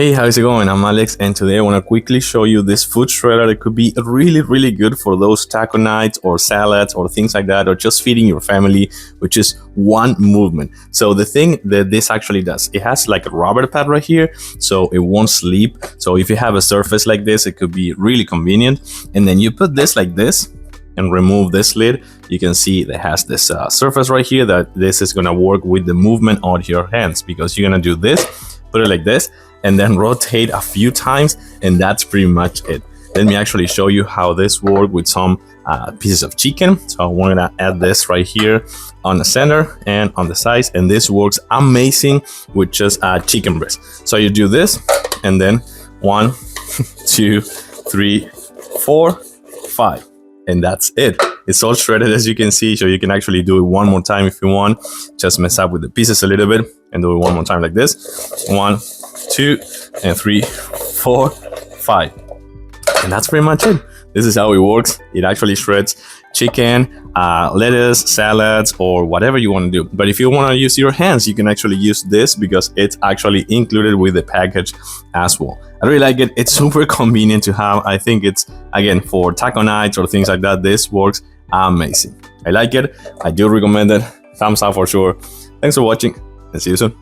Hey, how's it going? I'm Alex, and today I want to quickly show you this food shredder that could be really good for those taco nights or salads or things like that, or just feeding your family, which is one movement. So the thing that this actually does, it has like a rubber pad right here, so it won't slip. So if you have a surface like this, it could be really convenient. And then you put this like this and remove this lid. You can see it has this surface right here that this is going to work with the movement on your hands, because you're going to do this, put it like this, and then rotate a few times, and that's pretty much it. Let me actually show you how this works with some pieces of chicken. So I'm gonna add this right here on the center and on the sides, and this works amazing with just chicken breast. So you do this, and then 1, 2, 3, 4, 5, and that's it. It's all shredded, as you can see, so you can actually do it one more time if you want. Just mess up with the pieces a little bit and do it one more time like this. 1, 2, and 3, 4, 5, and that's pretty much it. This is how it works. It actually shreds chicken, lettuce, salads, or whatever you want to do. But if you want to use your hands, you can actually use this because it's actually included with the package as well. I really like it. It's super convenient to have. I think it's, again, for taco nights or things like that, this works amazing. I like it. I do recommend it. Thumbs up for sure. Thanks for watching, and see you soon.